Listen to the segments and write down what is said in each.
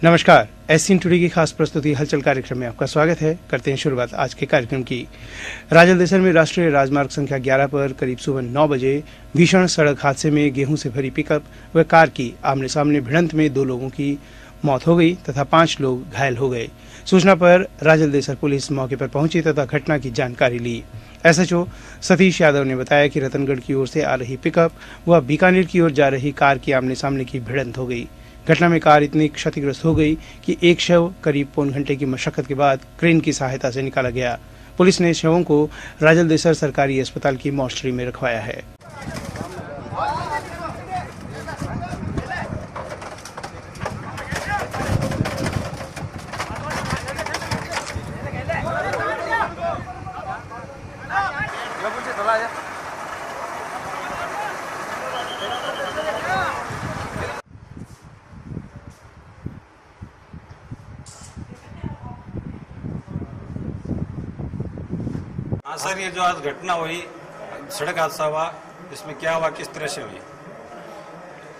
नमस्कार, SCN today की खास प्रस्तुति हलचल कार्यक्रम में आपका स्वागत है। करते हैं शुरुआत आज के कार्यक्रम की। राजलदेसर में राष्ट्रीय राजमार्ग संख्या 11 पर करीब सुबह 9 बजे भीषण सड़क हादसे में गेहूं से भरी पिकअप व कार की आमने सामने भिड़ंत में 2 लोगों की मौत हो गई तथा 5 लोग घायल हो गए। सूचना पर राजलदेसर पुलिस मौके पर पहुंची तथा घटना की जानकारी ली। एसएचओ सतीश यादव ने बताया कि रतनगढ़ की ओर से आ रही पिकअप व बीकानेर की ओर जा रही कार की आमने सामने की भिड़ंत हो गई। घटना में कार इतनी क्षतिग्रस्त हो गई कि एक शव करीब पौन घंटे की मशक्कत के बाद क्रेन की सहायता से निकाला गया। पुलिस ने शवों को राजलदेसर सरकारी अस्पताल की मॉर्चरी में रखवाया है। हाँ सर, ये जो आज घटना हुई, सड़क हादसा हुआ, इसमें क्या हुआ, किस तरह से हुई?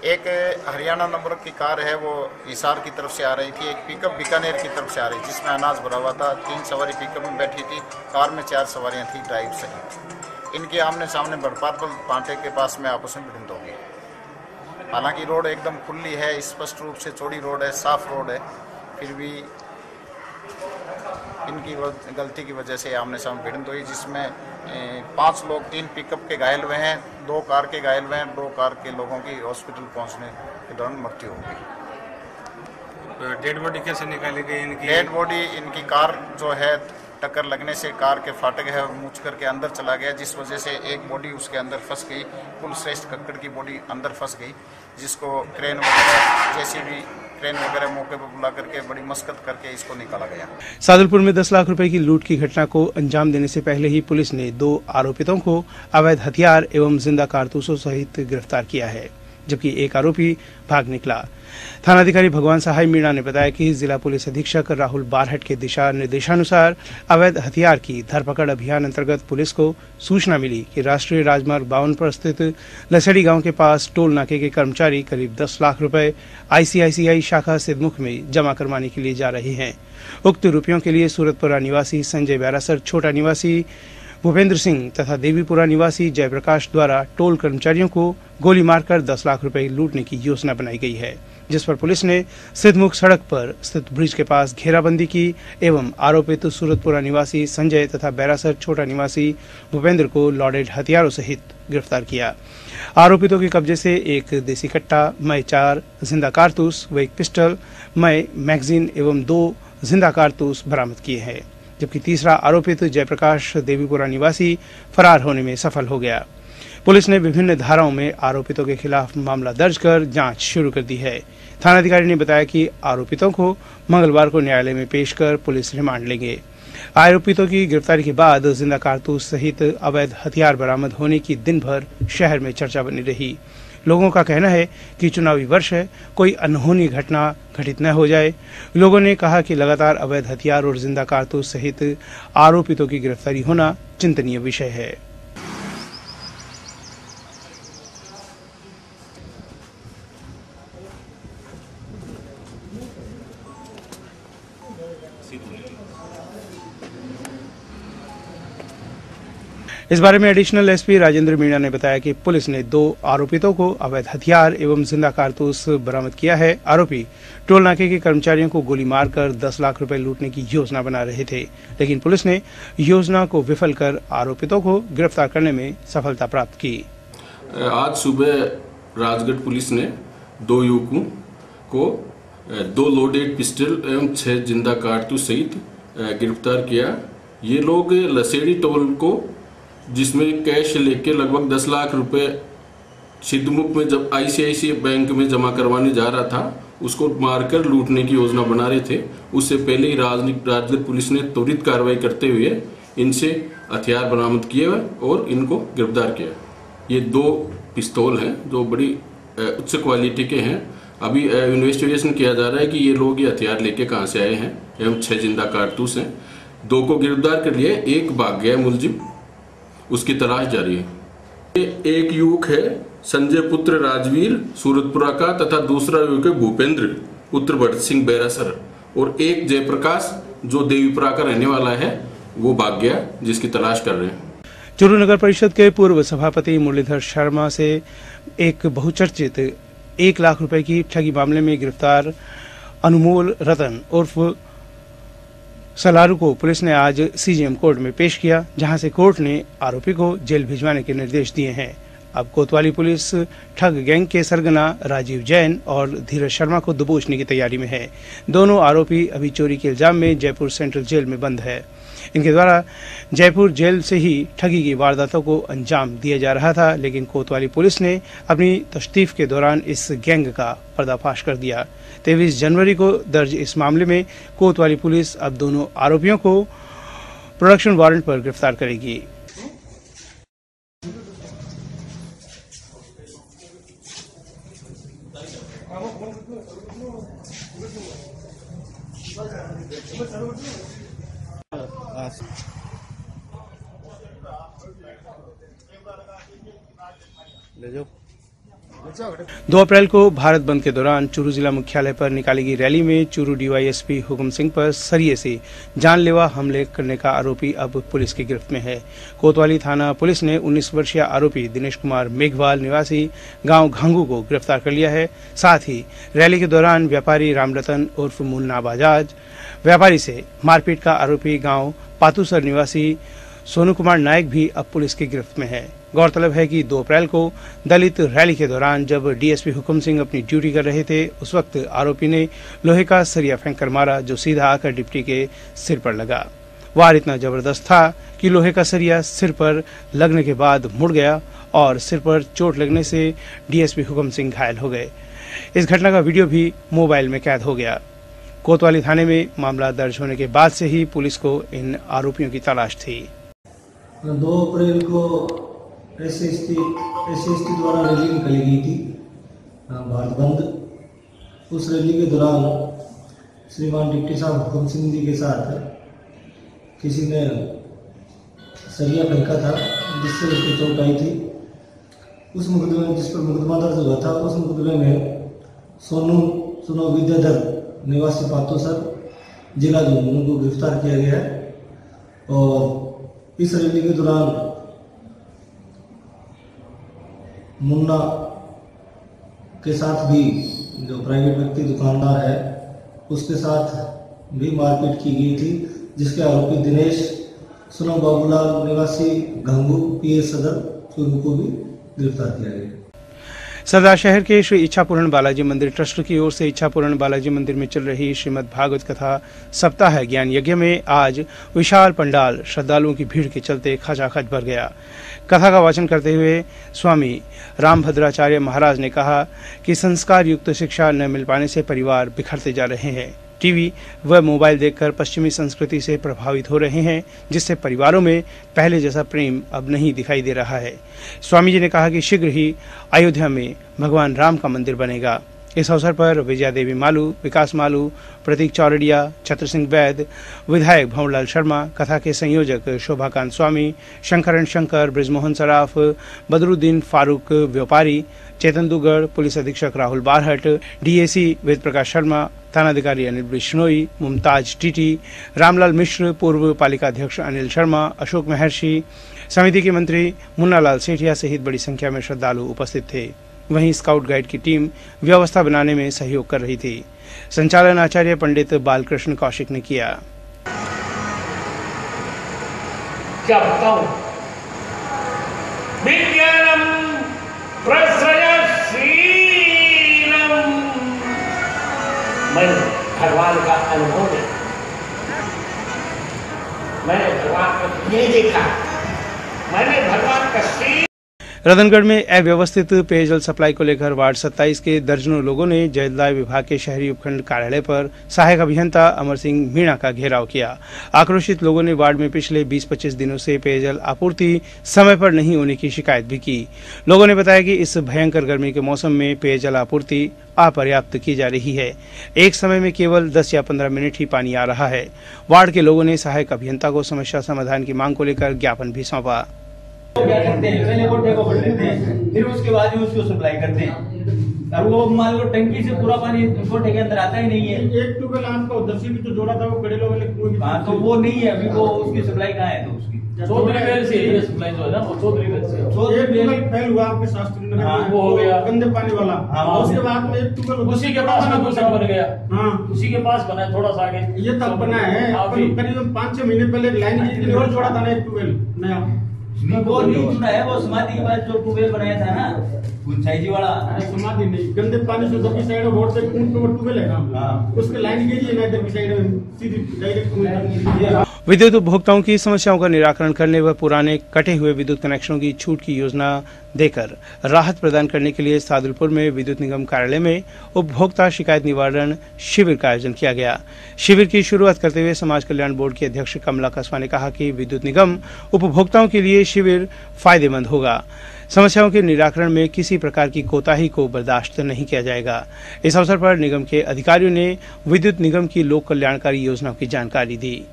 एक हरियाणा नंबर की कार है, वो हिसार की तरफ से आ रही थी। एक पिकअप बीकानेर की तरफ से आ रही थी, जिसमें अनाज भरा हुआ था। 3 सवारी पिकअप में बैठी थी, कार में 4 सवारियां थी, ड्राइवर सहित। इनके आमने सामने बड़पातल पांटे के पास में आपस में भिड़ंत हो गई। हालांकि रोड एकदम खुली है, स्पष्ट रूप से चौड़ी रोड है, साफ रोड है, फिर भी इनकी गलती की वजह से आमने सामने भिड़ंत हुई, जिसमें 5 लोग, 3 पिकअप के घायल हुए हैं, 2 कार के घायल हुए हैं। 2 कार के लोगों की हॉस्पिटल पहुंचने के दौरान मृत्यु हो गई। डेड बॉडी कैसे निकाली गई इनकी? डेड बॉडी इनकी कार जो है, टक्कर लगने से कार के फाटक है, मुच करके अंदर चला गया, जिस वजह से एक बॉडी उसके अंदर फंस गई। कुलश्रेष्ठ कक्कड़ की बॉडी अंदर फंस गई, जिसको क्रेन वगैरह, जेसीबी क्रेन वगैरह मौके पर बुला करके बड़ी मशक्कत करके इसको निकाला गया। सादुलपुर में 10 लाख रुपए की लूट की घटना को अंजाम देने से पहले ही पुलिस ने 2 आरोपितों को अवैध हथियार एवं जिंदा कारतूसों सहित गिरफ्तार किया है, जबकि एक आरोपी भाग निकला। थानाधिकारी भगवान सहाय मीणा ने बताया कि जिला पुलिस अधीक्षक राहुल बारहट के दिशा निर्देशानुसार अवैध हथियार की धरपकड़ अभियान अंतर्गत पुलिस को सूचना मिली कि राष्ट्रीय राजमार्ग 52 पर स्थित लसड़ी गांव के पास टोल नाके के कर्मचारी करीब 10 लाख रुपए आईसीआईसीआई शाखा सिद्धमुख में जमा करवाने के लिए जा रहे हैं। उक्त रुपयों के लिए सूरतपुरा निवासी संजय बैरासर, छोटा निवासी भूपेंद्र सिंह तथा देवीपुरा निवासी जयप्रकाश द्वारा टोल कर्मचारियों को गोली मारकर 10 लाख रुपए लूटने की योजना बनाई गई है, जिस पर पुलिस ने सिद्धमुख सड़क पर स्थित ब्रिज के पास घेराबंदी की एवं आरोपित सूरतपुरा निवासी संजय तथा बैरासर छोटा निवासी भूपेंद्र को लॉडेड हथियारों सहित गिरफ्तार किया। आरोपितों के कब्जे से एक देसी कट्टा, मय 4 जिंदा कारतूस व एक पिस्टल, मय मैगजीन एवं 2 जिंदा कारतूस बरामद किए हैं, जबकि तीसरा आरोपित जयप्रकाश देवीपुरा निवासी फरार होने में सफल हो गया। पुलिस ने विभिन्न धाराओं में आरोपितों के खिलाफ मामला दर्ज कर जांच शुरू कर दी है। थानाधिकारी ने बताया कि आरोपितों को मंगलवार को न्यायालय में पेश कर पुलिस रिमांड लेंगे। आरोपितों की गिरफ्तारी के बाद जिंदा कारतूस सहित अवैध हथियार बरामद होने की दिन भर शहर में चर्चा बनी रही। लोगों का कहना है कि चुनावी वर्ष है, कोई अनहोनी घटना घटित न हो जाए। लोगों ने कहा कि लगातार अवैध हथियार और जिंदा कारतूस सहित आरोपितों की गिरफ्तारी होना चिंतनीय विषय है। इस बारे में एडिशनल एसपी राजेंद्र मीणा ने बताया कि पुलिस ने 2 आरोपितों को अवैध हथियार एवं जिंदा कारतूस बरामद किया है। आरोपी टोल नाके के कर्मचारियों को गोली मारकर 10 लाख रुपए लूटने की योजना बना रहे थे, लेकिन पुलिस ने योजना को विफल कर आरोपितों को गिरफ्तार करने में सफलता प्राप्त की। आज सुबह राजगढ़ पुलिस ने 2 युवकों को 2 लोडेड पिस्टल एवं 6 जिंदा कारतूस सहित गिरफ्तार किया। ये लोग लसेड़ी टोल को, जिसमें कैश लेके लगभग 10 लाख रुपए सिद्धमुख में जब आईसीआईसीआई बैंक में जमा करवाने जा रहा था, उसको मारकर लूटने की योजना बना रहे थे। उससे पहले ही राजगढ़ पुलिस ने त्वरित कार्रवाई करते हुए इनसे हथियार बरामद किए और इनको गिरफ्तार किया। ये 2 पिस्तौल हैं जो बड़ी उच्च क्वालिटी के हैं। अभी इन्वेस्टिगेशन किया जा रहा है कि ये लोग ये हथियार लेके कहाँ से आए हैं एवं 6 जिंदा कारतूस हैं। 2 को गिरफ्तार कर लिया, एक भाग गया मुलजिम, उसकी तलाश जारी है। एक युवक है संजय पुत्र राजवीर सूरतपुरा का तथा दूसरा युवक है भूपेंद्र उत्तर भट्ट सिंह बैरासर और एक जयप्रकाश जो देवीपुरा का रहने वाला है वो भाग गया, जिसकी तलाश कर रहे हैं। चूरू नगर परिषद के पूर्व सभापति मुरलीधर शर्मा से एक बहुचर्चित 1 लाख रुपए की ठगी मामले में गिरफ्तार अनमोल रतन उर्फ सलारू को पुलिस ने आज सीजेएम कोर्ट में पेश किया, जहां से कोर्ट ने आरोपी को जेल भिजवाने के निर्देश दिए हैं। अब कोतवाली पुलिस ठग गैंग के सरगना राजीव जैन और धीरज शर्मा को दबोचने की तैयारी में है। दोनों आरोपी अभी चोरी के इल्जाम में जयपुर सेंट्रल जेल में बंद है। इनके द्वारा जयपुर जेल से ही ठगी की वारदातों को अंजाम दिया जा रहा था, लेकिन कोतवाली पुलिस ने अपनी तफ्तीश के दौरान इस गैंग का पर्दाफाश कर दिया। 23 जनवरी को दर्ज इस मामले में कोतवाली पुलिस अब दोनों आरोपियों को प्रोडक्शन वारंट पर गिरफ्तार करेगी। ले जाओ। 2 अप्रैल को भारत बंद के दौरान चूरू जिला मुख्यालय पर निकाली गई रैली में चूरू डीवाईएसपी हुक्म सिंह पर सरिये से जानलेवा हमले करने का आरोपी अब पुलिस की गिरफ्त में है। कोतवाली थाना पुलिस ने 19 वर्षीय आरोपी दिनेश कुमार मेघवाल निवासी गांव घांगू को गिरफ्तार कर लिया है। साथ ही रैली के दौरान व्यापारी रामरतन उर्फ मुन्ना बजाज व्यापारी से मारपीट का आरोपी गांव पातूसर निवासी सोनू कुमार नायक भी अब पुलिस की गिरफ्त में है। गौरतलब है कि 2 अप्रैल को दलित रैली के दौरान जब डीएसपी हुक्म सिंह अपनी ड्यूटी कर रहे थे, उस वक्त आरोपी ने लोहे का सरिया फेंक कर मारा, जो सीधा आकर डिप्टी के सिर पर लगा। वार इतना जबरदस्त था कि लोहे का सरिया सिर पर लगने के बाद मुड़ गया और सिर पर चोट लगने से डीएसपी हुक्म सिंह घायल हो गए। इस घटना का वीडियो भी मोबाइल में कैद हो गया। कोतवाली थाने में मामला दर्ज होने के बाद से ही पुलिस को इन आरोपियों की तलाश थी। 2 अप्रैल को एसएसटी द्वारा रैली निकाली गई थी भारत बंद। उस रैली के दौरान श्रीमान डिप्टी साहब हुक्म सिंह जी के साथ किसी ने सरिया फेंका था, जिससे उसको चोट आई थी। उस मुकदमे में जिस पर मुकदमा दर्ज हुआ था, उस मुकदमे में सोनू विद्याधर निवासी पातोसर जिला झुंझुनू को गिरफ्तार किया गया है। और इस रैली के दौरान मुन्ना के साथ भी जो प्राइवेट व्यक्ति दुकानदार है, उसके साथ भी मारपीट की गई थी, जिसके आरोपी दिनेश सुनो बाबूलाल निवासी घंगू पीएस सदर चूरू को भी गिरफ्तार किया गया। सरदार शहर के श्री इच्छापूर्ण बालाजी मंदिर ट्रस्ट की ओर से इच्छापूर्ण बालाजी मंदिर में चल रही श्रीमद् भागवत कथा सप्ताह ज्ञान यज्ञ में आज विशाल पंडाल श्रद्धालुओं की भीड़ के चलते खचाखच भर गया। कथा का वाचन करते हुए स्वामी रामभद्राचार्य महाराज ने कहा कि संस्कार युक्त शिक्षा न मिल पाने से परिवार बिखरते जा रहे हैं। टीवी व मोबाइल देखकर पश्चिमी संस्कृति से प्रभावित हो रहे हैं, जिससे परिवारों में पहले जैसा प्रेम अब नहीं दिखाई दे रहा है। स्वामी जी ने कहा कि शीघ्र ही अयोध्या में भगवान राम का मंदिर बनेगा। इस अवसर पर विजया देवी मालू, विकास मालू, प्रतीक चौरडिया, छत्र सिंह वैद, विधायक भंवरलाल शर्मा, कथा के संयोजक शोभाकांत स्वामी, शंकरन शंकर, ब्रिजमोहन सराफ, बदरुद्दीन फारूक व्यापारी, चेतन दुगड़, पुलिस अधीक्षक राहुल बारहट, डीएसी वेद प्रकाश शर्मा, थानाधिकारी अनिल बिश्नोई, मुमताज टीटी, रामलाल मिश्र, पूर्व पालिका अध्यक्ष अनिल शर्मा, अशोक महर्षि, समिति के मंत्री मुन्नालाल सेठिया सहित बड़ी संख्या में श्रद्धालु उपस्थित थे। वहीं स्काउट गाइड की टीम व्यवस्था बनाने में सहयोग कर रही थी। संचालन आचार्य पंडित बालकृष्ण कौशिक ने किया। क्या बताऊं, विज्ञानम प्रश्रयशीलम, मैंने भगवान का अनुभव देखा, मैंने भगवान को नहीं देखा, मैंने भगवान का शील। रतनगढ़ में अव्यवस्थित पेयजल सप्लाई को लेकर वार्ड 27 के दर्जनों लोगों ने जलदाय विभाग के शहरी उपखंड कार्यालय पर सहायक अभियंता अमर सिंह मीणा का घेराव किया। आक्रोशित लोगों ने वार्ड में पिछले 20-25 दिनों से पेयजल आपूर्ति समय पर नहीं होने की शिकायत भी की। लोगों ने बताया कि इस भयंकर गर्मी के मौसम में पेयजल आपूर्ति अपर्याप्त की जा रही है। एक समय में केवल 10 या 15 मिनट ही पानी आ रहा है। वार्ड के लोगों ने सहायक अभियंता को समस्या समाधान की मांग को लेकर ज्ञापन भी सौंपा। क्या करते हैं, पहले वो ठेको पर लेते हैं, फिर उसके बाद ही उसको सप्लाई करते हैं। और वो मान लो टंकी से पूरा पानी कोठे के अंदर आता ही नहीं है। एक ट्यूबवेल आपका उधर से भी तो जोड़ा था, वो कड़े वाले कुएं। हाँ तो वो नहीं है अभी, वो उसकी सप्लाई कहाँ है? तो उसकी चौधरी वेल से ये सप्लाई जो है ना, वो चौधरी वेल से। चौधरी वेल फेल हुआ आपके शास्त्री नगर में, वो हो गया गंदे पानी वाला। हाँ, उसके बाद में एक ट्यूबवेल उसी के पास में दूसरा बन गया। हाँ उसी के पास बना है, थोड़ा सा आगे। ये तब बना है, करीब 5-6 महीने पहले लाइन की और जोड़ा था ना एक ट्यूबवेल नया। वो नहीं जुड़ा है, वो समाधि के बाद जो ट्यूबवेल बनाया था ना गुंचाई वाला। समाधि नहीं, गंदे पानी से उधर की साइड रोड से ट्यूबवेल है ना, उसके लाइन गई है ना इधर की साइड सीधी डायरेक्ट। विद्युत उपभोक्ताओं की समस्याओं का निराकरण करने व पुराने कटे हुए विद्युत कनेक्शनों की छूट की योजना देकर राहत प्रदान करने के लिए सादुलपुर में विद्युत निगम कार्यालय में उपभोक्ता शिकायत निवारण शिविर का आयोजन किया गया। शिविर की शुरुआत करते हुए समाज कल्याण बोर्ड की अध्यक्ष कमला कसवा ने कहा कि विद्युत निगम उपभोक्ताओं के लिए शिविर फायदेमंद होगा। समस्याओं के निराकरण में किसी प्रकार की कोताही को बर्दाश्त नहीं किया जाएगा। इस अवसर पर निगम के अधिकारियों ने विद्युत निगम की लोक कल्याणकारी योजनाओं की जानकारी दी।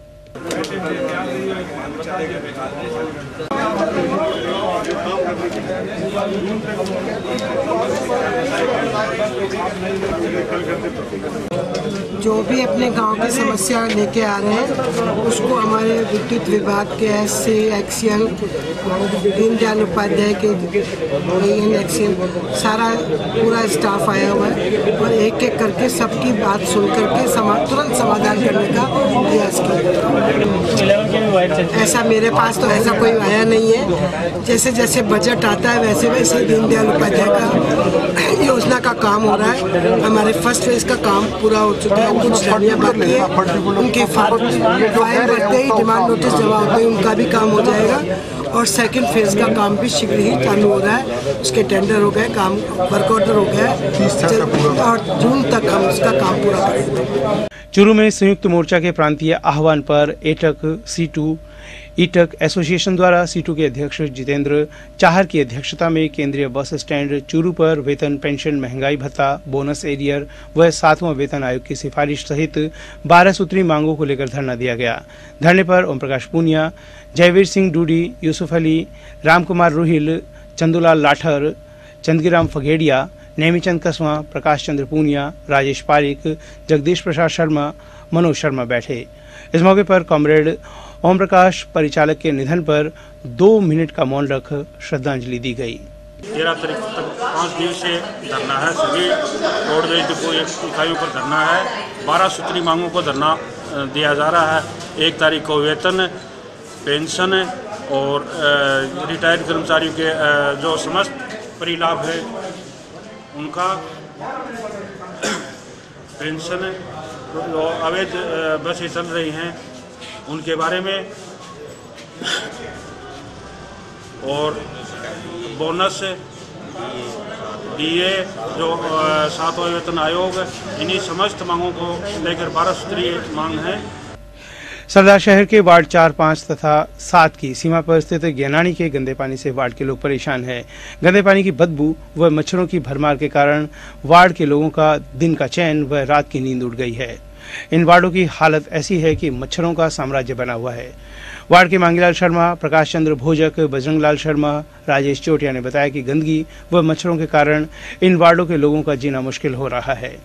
जो भी अपने गांव की समस्या लेके आ रहे हैं उसको हमारे विद्युत विभाग के SC, एक्सीएल, दीनदयाल उपाध्याय के एक्सीएल सारा पूरा स्टाफ आया हुआ है और एक एक करके सबकी बात सुन करके तुरंत समाधान करने का प्रयास किया। ऐसा मेरे पास तो ऐसा कोई आया नहीं है। जैसे जैसे बजट आता है वैसे वैसे दीनदयाल उपाध्याय का योजना का काम हो रहा है। हमारे फर्स्ट फेज का काम पूरा हो चुका है, कुछ ढालियाँ बाकी है, उनके फाइल बढ़ते ही डिमांड नोटिस जमा होते ही उनका भी काम हो जाएगा और सेकंड फेज का काम भी शीघ्र ही चालू हो रहा है। उसके टेंडर हो गए, काम वर्क ऑर्डर हो गया और जून तक हम उसका काम पूरा करेंगे। चूरू में संयुक्त मोर्चा के प्रांतीय आह्वान पर ईटक एसोसिएशन द्वारा C2 के अध्यक्ष जितेंद्र चाहर की अध्यक्षता में केंद्रीय बस स्टैंड चूरू पर वेतन, पेंशन, महंगाई भत्ता, बोनस एरियर व 7वां वेतन आयोग की सिफारिश सहित 12 सूत्री मांगों को लेकर धरना दिया गया। धरने पर ओम प्रकाश पूनिया, जयवीर सिंह डूडी, यूसुफ अली, रामकुमार रुहिल, चंदूलाल लाठर, चंदगीराम फगेड़िया, नेमीचंद कसवा, प्रकाश चंद्र पूनिया, राजेश पारिक, जगदीश प्रसाद शर्मा, मनोज शर्मा बैठे। इस मौके पर कॉमरेड ओम प्रकाश परिचालक के निधन पर 2 मिनट का मौन रख श्रद्धांजलि दी गई। 13 तारीख तक 5 दिवसीय धरना है। सभी रोडवेज डिपो इकाइयों पर धरना है। 12 सूत्री मांगों को धरना दिया जा रहा है। 1 तारीख को वेतन, पेंशन और रिटायर्ड कर्मचारियों के जो समस्त परिलाभ है उनका, पेंशन, जो अवैध बसें चल रही हैं उनके बारे में और बोनस, DA, जो 7वां वेतन आयोग, इन्हीं समस्त मांगों को लेकर 12 सूत्रीय मांग है। सरदार शहर के वार्ड 4, 5 तथा 7 की सीमा पर स्थित गैनानी के गंदे पानी से वार्ड के लोग परेशान हैं। गंदे पानी की बदबू व मच्छरों की भरमार के कारण वार्ड के लोगों का दिन का चैन व रात की नींद उड़ गई है। इन वार्डों की हालत ऐसी है कि मच्छरों का साम्राज्य बना हुआ है। वार्ड के मांगीलाल शर्मा, प्रकाश चंद्र भोजक, बजरंग लाल शर्मा, राजेश चोटिया ने बताया कि गंदगी व मच्छरों के कारण इन वार्डों के लोगों का जीना मुश्किल हो रहा है।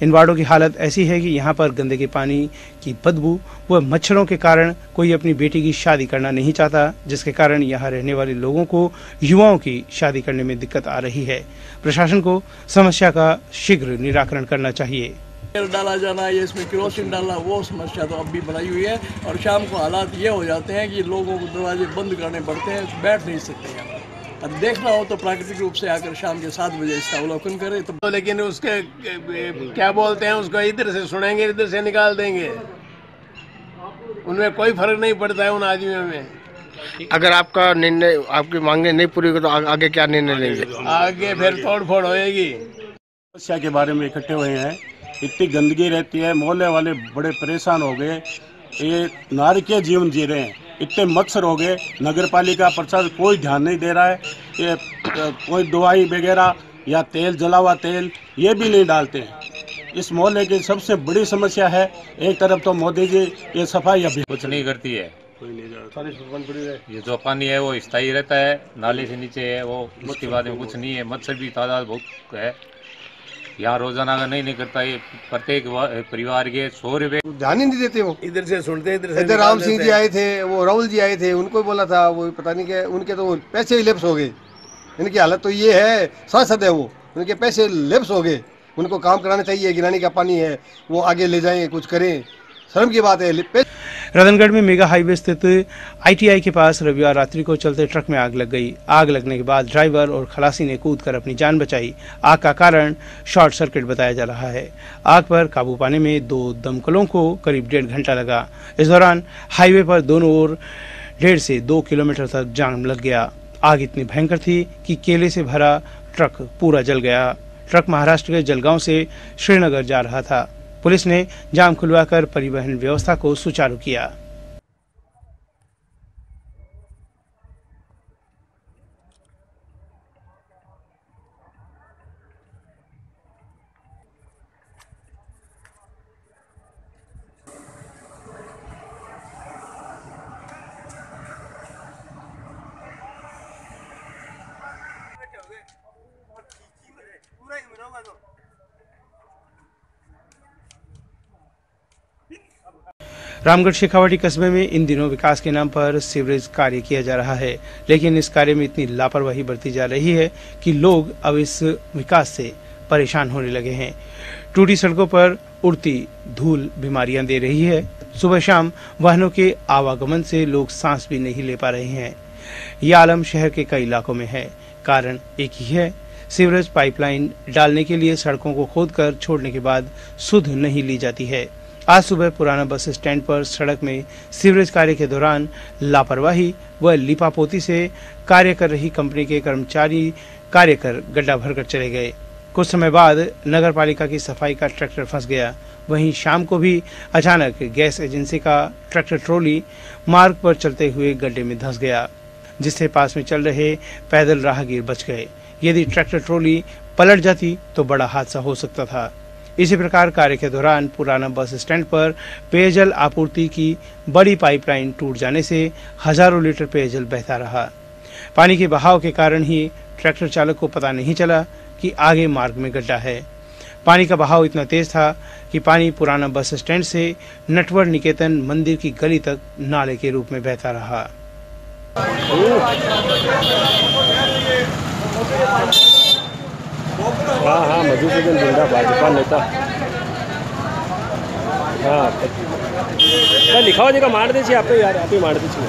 इन वार्डों की हालत ऐसी है कि यहाँ पर गंदगी पानी की बदबू व मच्छरों के कारण कोई अपनी बेटी की शादी करना नहीं चाहता, जिसके कारण यहाँ रहने वाले लोगों को, युवाओं की शादी करने में दिक्कत आ रही है। प्रशासन को समस्या का शीघ्र निराकरण करना चाहिए। डाला जाना, ये इसमें केरोसिन डालना, वो समस्या तो अब भी बनाई हुई है और शाम को हालात ये हो जाते हैं कि लोगों को दरवाजे बंद करने पड़ते हैं, बैठ नहीं सकते यहाँ। अब देखना हो तो प्राकृतिक रूप से आकर शाम के 7 बजे इसका अवलोकन करें। तो लेकिन उसके क्या बोलते हैं, उसको इधर से सुनेंगे, इधर से निकाल देंगे, उनमें कोई फर्क नहीं पड़ता है उन आदमियों में। अगर आपका निर्णय, आपकी मांगे नहीं पूरी हो तो आगे क्या निर्णय लेंगे? आगे फिर तोड़ फोड़ होएगी। समस्या के बारे में इकट्ठे हुए हैं। इतनी गंदगी रहती है, मोहल्ले वाले बड़े परेशान हो गए, ये नारकीय जीवन जी रहे हैं। इतने मच्छर हो गए, नगर पालिका प्रशासन कोई ध्यान नहीं दे रहा है। ये कोई दवाई वगैरह या तेल, जला हुआ तेल, ये भी नहीं डालते हैं। इस मोहल्ले की सबसे बड़ी समस्या है। एक तरफ तो मोदी जी ये सफाई अभी कुछ नहीं करती है। ये जो पानी है वो स्थायी रहता है, नाले से नीचे है वो, उसके बाद में कुछ नहीं है। मच्छर भी तादाद बहुत है यहाँ रोजाना का नहीं करता, ये प्रत्येक परिवार के 100 रुपए ध्यान ही नहीं देते। वो इधर से सुनते, इधर राम सिंह जी आए थे, वो राहुल जी आए थे, उनको बोला था, वो पता नहीं क्या उनके तो पैसे ही लेप्स हो गए। इनकी हालत तो ये है, सांसद है वो, उनके पैसे लेप्स हो गए। उनको काम कराना चाहिए, गिराने का पानी है वो आगे ले जाएं, कुछ करें, शर्म की बात है। रतनगढ़ में मेगा हाईवे स्थित ITI के पास रविवार रात्रि को चलते ट्रक में आग लग गई। आग लगने के बाद ड्राइवर और खलासी ने कूदकर अपनी जान बचाई। आग का कारण शॉर्ट सर्किट बताया जा रहा है। आग पर काबू पाने में 2 दमकलों को करीब 1.5 घंटा लगा। इस दौरान हाईवे पर दोनों ओर 1.5 से 2 किलोमीटर तक जाम लग गया। आग इतनी भयंकर थी कि केले से भरा ट्रक पूरा जल गया। ट्रक महाराष्ट्र के जलगांव से श्रीनगर जा रहा था। पुलिस ने जाम खुलवाकर परिवहन व्यवस्था को सुचारू किया। रामगढ़ शेखावाटी कस्बे में इन दिनों विकास के नाम पर सीवरेज कार्य किया जा रहा है, लेकिन इस कार्य में इतनी लापरवाही बरती जा रही है कि लोग अब इस विकास से परेशान होने लगे हैं। टूटी सड़कों पर उड़ती धूल बीमारियां दे रही है। सुबह शाम वाहनों के आवागमन से लोग सांस भी नहीं ले पा रहे हैं। यह आलम शहर के कई इलाकों में है। कारण एक ही है, सीवरेज पाइपलाइन डालने के लिए सड़कों को खोदकर छोड़ने के बाद सुध नहीं ली जाती है। आज सुबह पुराना बस स्टैंड पर सड़क में सीवरेज कार्य के दौरान लापरवाही व लिपापोती से कार्य कर रही कंपनी के कर्मचारी कार्य कर गड्ढा भरकर चले गए। कुछ समय बाद नगर पालिका की सफाई का ट्रैक्टर फंस गया। वहीं शाम को भी अचानक गैस एजेंसी का ट्रैक्टर ट्रॉली मार्ग पर चलते हुए गड्ढे में धंस गया, जिससे पास में चल रहे पैदल राहगीर बच गए। यदि ट्रैक्टर ट्रॉली पलट जाती तो बड़ा हादसा हो सकता था। इसी प्रकार कार्य के दौरान पुराना बस स्टैंड पर पेयजल आपूर्ति की बड़ी पाइपलाइन टूट जाने से हजारों लीटर पेयजल बहता रहा। पानी के बहाव के कारण ही ट्रैक्टर चालक को पता नहीं चला कि आगे मार्ग में गड्ढा है। पानी का बहाव इतना तेज था कि पानी पुराना बस स्टैंड से नटवर निकेतन मंदिर की गली तक नाले के रूप में बहता रहा। हाँ हाँ, मधुसूदन जिंदा भाजपा नेता। हाँ लिखा हो जगह मार दीजिए, आप यार आप ही मार दीजिए।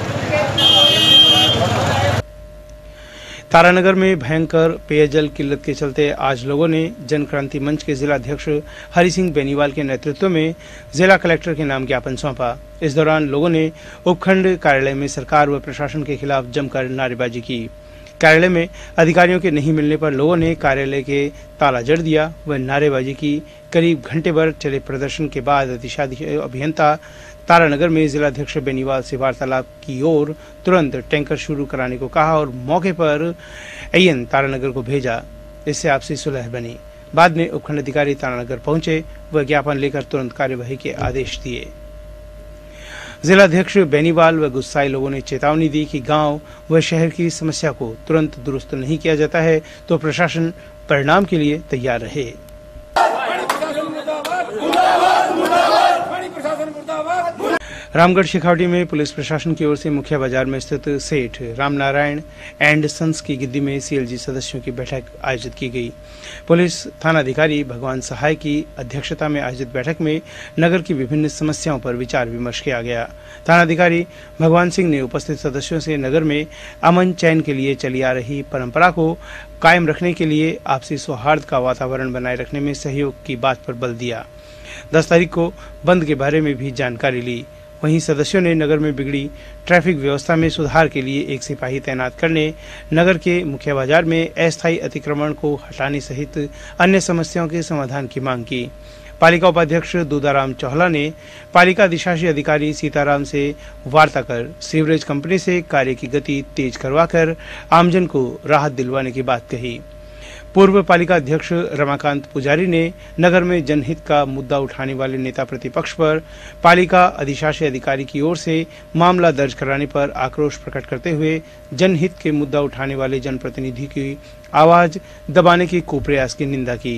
तारानगर में भयंकर पेयजल किल्लत के चलते आज लोगों ने जन क्रांति मंच के जिला अध्यक्ष हरि सिंह बेनीवाल के नेतृत्व में जिला कलेक्टर के नाम ज्ञापन सौंपा। इस दौरान लोगों ने उपखंड कार्यालय में सरकार व प्रशासन के खिलाफ जमकर नारेबाजी की। कार्यालय में अधिकारियों के नहीं मिलने पर लोगों ने कार्यालय के ताला जड़ दिया व नारेबाजी की। करीब घंटे भर चले प्रदर्शन के बाद अधिशासी अभियंता तारानगर में जिलाध्यक्ष बेनीवाल से वार्तालाप की ओर तुरंत टैंकर शुरू कराने को कहा और मौके पर AN तारानगर को भेजा। इससे आपसी सुलह बनी। बाद में उपखंड अधिकारी तारानगर पहुंचे व ज्ञापन लेकर तुरंत कार्यवाही के आदेश दिए। जिलाध्यक्ष बेनीवाल व गुस्साए लोगों ने चेतावनी दी कि गांव व शहर की समस्या को तुरंत दुरुस्त नहीं किया जाता है तो प्रशासन परिणाम के लिए तैयार रहे। रामगढ़ शेखावाटी में पुलिस प्रशासन की ओर से मुख्य बाजार में स्थित सेठ रामनारायण एंड सन्स की गिद्दी में CLG सदस्यों की बैठक आयोजित की गई। पुलिस थानाधिकारी भगवान सहाय की अध्यक्षता में आयोजित बैठक में नगर की विभिन्न समस्याओं पर विचार विमर्श किया गया। थानाधिकारी भगवान सिंह ने उपस्थित सदस्यों से नगर में अमन चैन के लिए चली आ रही परंपरा को कायम रखने के लिए आपसी सौहार्द का वातावरण बनाए रखने में सहयोग की बात पर बल दिया। 10 तारीख को बंद के बारे में भी जानकारी ली। वहीं सदस्यों ने नगर में बिगड़ी ट्रैफिक व्यवस्था में सुधार के लिए एक सिपाही तैनात करने, नगर के मुख्य बाजार में अस्थायी अतिक्रमण को हटाने सहित अन्य समस्याओं के समाधान की मांग की। पालिका उपाध्यक्ष दूधाराम चौहला ने पालिका अधिशासी अधिकारी सीताराम से वार्ता कर सीवरेज कंपनी से कार्य की गति तेज करवाकर आमजन को राहत दिलवाने की बात कही। पूर्व पालिका अध्यक्ष रमाकांत पुजारी ने नगर में जनहित का मुद्दा उठाने वाले नेता प्रतिपक्ष पर पालिका अधिशासी अधिकारी की ओर से मामला दर्ज कराने पर आक्रोश प्रकट करते हुए जनहित के मुद्दा उठाने वाले जनप्रतिनिधि की आवाज दबाने के कुप्रयास की निंदा की।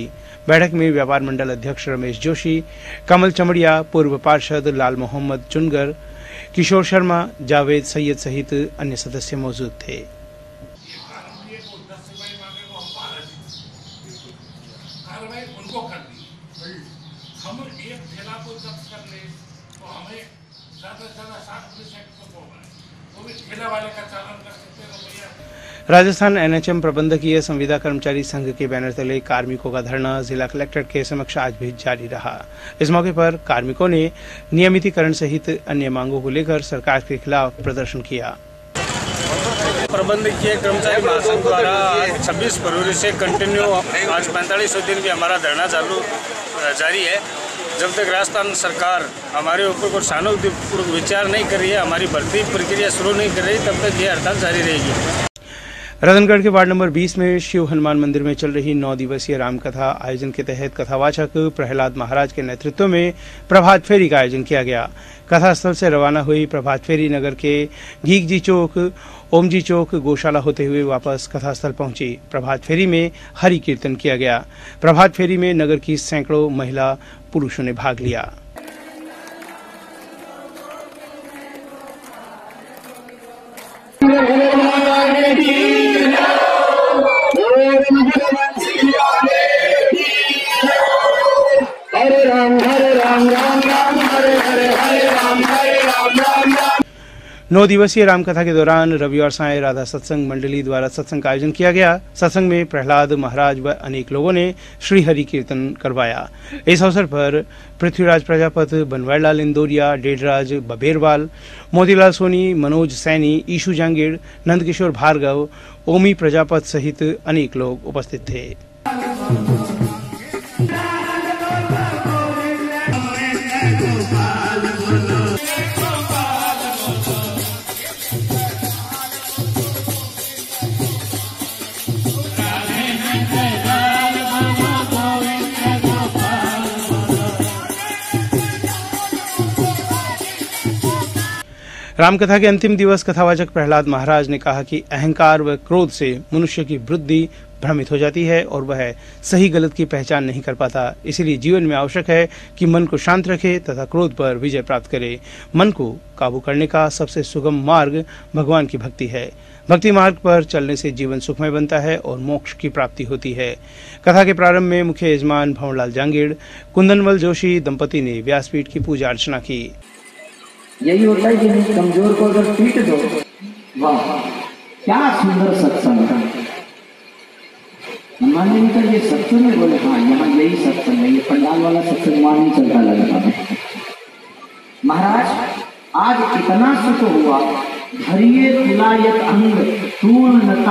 बैठक में व्यापार मंडल अध्यक्ष रमेश जोशी, कमल चमड़िया, पूर्व पार्षद लाल मोहम्मद चुनगर, किशोर शर्मा, जावेद सैयद सहित अन्य सदस्य मौजूद थे। राजस्थान एनएचएम प्रबंधकीय संविदा कर्मचारी संघ के बैनर तले कार्मिकों का धरना जिला कलेक्ट्रेट के समक्ष आज भी जारी रहा। इस मौके पर कार्मिकों ने नियमितीकरण सहित अन्य मांगों को लेकर सरकार के खिलाफ प्रदर्शन किया। प्रबंधकीय कर्मचारी महासंघ द्वारा 26 फरवरी से कंटिन्यू आज 45 दिन भी हमारा धरना जारी है। जब तक राजस्थान सरकार हमारे ऊपर कुछ सहानुभूतिपूर्वक विचार नहीं कर रही है, हमारी भर्ती प्रक्रिया शुरू नहीं कर रही, तब तक ये हड़ताल जारी रहेगी। रतनगढ़ के वार्ड नंबर 20 में शिव हनुमान मंदिर में चल रही 9 दिवसीय रामकथा आयोजन के तहत कथावाचक प्रहलाद महाराज के नेतृत्व में प्रभात फेरी का आयोजन किया गया। कथा स्थल से रवाना हुई प्रभात फेरी नगर के घीगजी चौक, ओमजी चौक, गौशाला होते हुए वापस कथा स्थल पहुंची। प्रभात फेरी में हरि कीर्तन किया गया। प्रभात फेरी में नगर की सैकड़ों महिला पुरुषों ने भाग लिया। हरे राम राम राम हरे हरे हरे राम राम। 9 दिवसीय रामकथा के दौरान रविवार सायं राधा सत्संग मंडली द्वारा सत्संग का आयोजन किया गया। सत्संग में प्रहलाद महाराज व अनेक लोगों ने श्री हरि कीर्तन करवाया। इस अवसर पर पृथ्वीराज प्रजापति, बनवारीलाल इंदौरिया, डेढ़राज बबेरवाल, मोतीलाल सोनी, मनोज सैनी, ईशु जांगीर, नंदकिशोर भार्गव, ओमी प्रजापति सहित अनेक लोग उपस्थित थे। रामकथा के अंतिम दिवस कथावाचक प्रहलाद महाराज ने कहा कि अहंकार व क्रोध से मनुष्य की बुद्धि भ्रमित हो जाती है और वह सही गलत की पहचान नहीं कर पाता। इसलिए जीवन में आवश्यक है कि मन को शांत रखे तथा क्रोध पर विजय प्राप्त करे। मन को काबू करने का सबसे सुगम मार्ग भगवान की भक्ति है। भक्ति मार्ग पर चलने से जीवन सुखमय बनता है और मोक्ष की प्राप्ति होती है। कथा के प्रारंभ में मुख्य यजमान भंवरलाल जांगीर, कुंदनवल जोशी दंपति ने व्यासपीठ की पूजा अर्चना की। यही होता है कि कमजोर को अगर पीट दो, वाह क्या सुंदर सत्संग। हनुमान जी का ये सत्संग में बोले, हाँ यहाँ यही सत्संग है, ये पंडाल वाला सत्संग वहां नहीं चलता लगता। महाराज आज इतना सुख हुआ, धरिये तुलायत अंग तूल नता।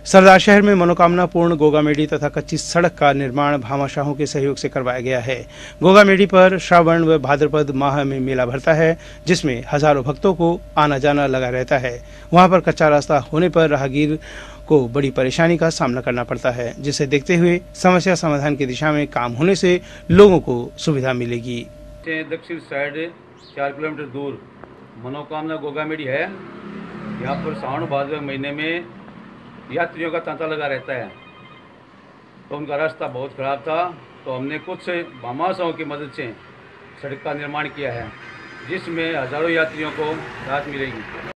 सरदार शहर में मनोकामना पूर्ण गोगामेडी तथा कच्ची सड़क का निर्माण भामाशाहों के सहयोग से करवाया गया है। गोगामेडी पर श्रावण व भाद्रपद माह में मेला भरता है, जिसमें हजारों भक्तों को आना जाना लगा रहता है। वहां पर कच्चा रास्ता होने पर राहगीर को बड़ी परेशानी का सामना करना पड़ता है, जिसे देखते हुए समस्या समाधान की दिशा में काम होने से लोगों को सुविधा मिलेगी। दक्षिण साइड 4 किलोमीटर दूर मनोकामना गोगामेडी है। यहाँ पर सावन भादव महीने में यात्रियों का तांता लगा रहता है, तो उनका रास्ता बहुत खराब था, तो हमने कुछ भामाशाहों की मदद से सड़क का निर्माण किया है, जिसमें हजारों यात्रियों को राहत मिलेगी।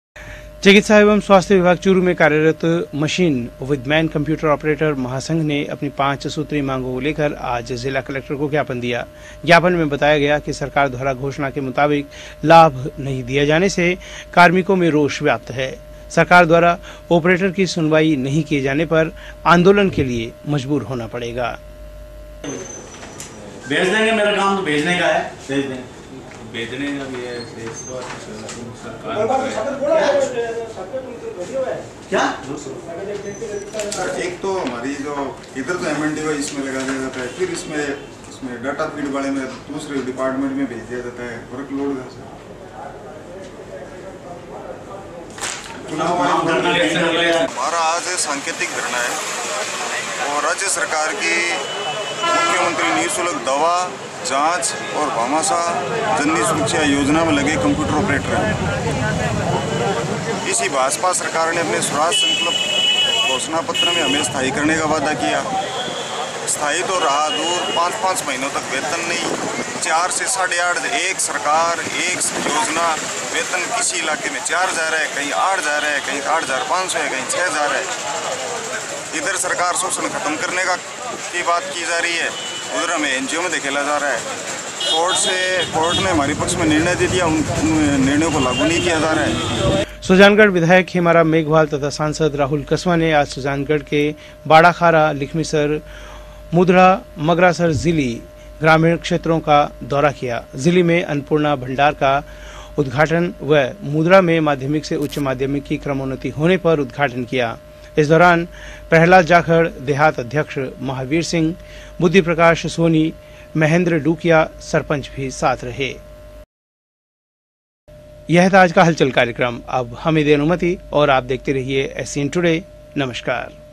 चिकित्सा एवं स्वास्थ्य विभाग चूरू में कार्यरत machine with man computer operator महासंघ ने अपनी 5 सूत्री मांगों को लेकर आज जिला कलेक्टर को ज्ञापन दिया। ज्ञापन में बताया गया कि सरकार द्वारा घोषणा के मुताबिक लाभ नहीं दिए जाने से कार्मिकों में रोष व्याप्त है। सरकार द्वारा ऑपरेटर की सुनवाई नहीं किए जाने पर आंदोलन के लिए मजबूर होना पड़ेगा। भेज देंगे, मेरा काम तो भेजने का है, भेज देंगे। भेजने का भी है क्या? एक तो हमारी जो इधर तो MND इसमें लगा दिया जाता है, फिर इसमें डाटा फीड वाले में दूसरे डिपार्टमेंट में भेज दिया जाता है। वर्कलोड हमारा आज सांकेतिक धरना है। और राज्य सरकार की मुख्यमंत्री निःशुल्क दवा जांच और भामाशाह जननी सुरक्षा योजना में लगे कंप्यूटर ऑपरेटर हैं। इसी भाजपा सरकार ने अपने स्वराज संकल्प घोषणा पत्र में हमें स्थायी करने का वादा किया। स्थायी तो रहा दूर, 5-5 महीनों तक वेतन नहीं, 4 से 8.5 एक सरकार एक योजना, वेतन किसी इलाके में 4,000 है, कहीं 8,000 है, कहीं 8,500 है, कहीं 6,000 है। इधर सरकार शोषण खत्म करने की बात की जा रही है, उधर हमें एनजीओ में धकेला जा रहा है। कोर्ट ने हमारे पक्ष में निर्णय दे दिया, उन निर्णयों को लागू नहीं किया जा रहा है। सुजानगढ़ विधायक हेमाराम मेघवाल तथा सांसद राहुल कसवा ने आज सुजानगढ़ के बाड़ाखारा, लिखमीसर, मुद्रा, मगरासर जिली ग्रामीण क्षेत्रों का दौरा किया। जिले में अन्नपूर्णा भंडार का उद्घाटन व मुद्रा में माध्यमिक से उच्च माध्यमिक की क्रमोन्नति होने पर उद्घाटन किया। इस दौरान प्रहलाद जाखड़, देहात अध्यक्ष महावीर सिंह, बुद्धि प्रकाश सोनी, महेंद्र डूकिया सरपंच भी साथ रहे। यह था आज का हलचल कार्यक्रम। अब हमें दे अनुमति और आप देखते रहिए SCN टुडे। नमस्कार।